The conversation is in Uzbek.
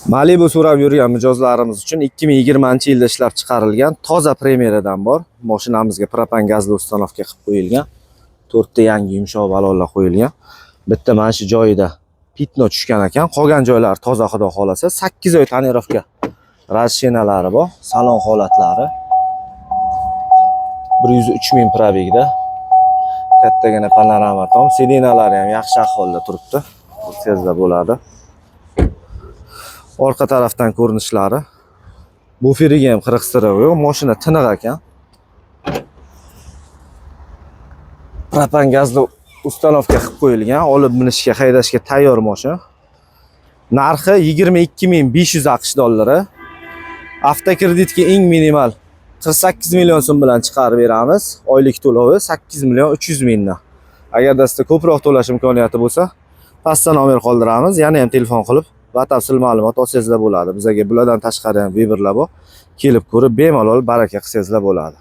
Malibu so'rab yurgan mijozlarimiz uchun 2020-yilda ishlab chiqarilgan toza premyeradan bor. Mashinamizga propan gazli ustanovka qilib qo'yilgan. 4 ta yangi yumshoq balonlar qo'yilgan. Bitta mana shu joyida pitno tushgan ekan. Qolgan joylari toza xudo xolasa. 8 oy tonirovka rashinalari bor. Salon holatlari 103 ming probegda. Kattagina panorama tom. Sidinalari ham yaxshi ahvolda turibdi. Sezda bo'ladi. Orqa tarafdan ko'rinishlari. Buferiga ham qirg'istirib yo'q. Mashina tiniq ekan. Propan gazli ustanovka qilib qo'yilgan. Olib minishga, haydashga tayyor mashina. Narxi 22.500 AQSh dollari. Avtokreditga eng minimal 48 million so'm bilan chiqarib beramiz. Oylik to'lovi 8 million 300 mingdan. Agarda sizda ko'proq to'lash imkoniyati bo'lsa, pastda nomer qoldiramiz. Yana ham telefon qilib batafsil ma'lumot olsangizlar bo'ladi. Bizga bulardan tashqari ham Viberlar bor. Kelib ko'rib bemalol baraka qilsangizlar bo'ladi.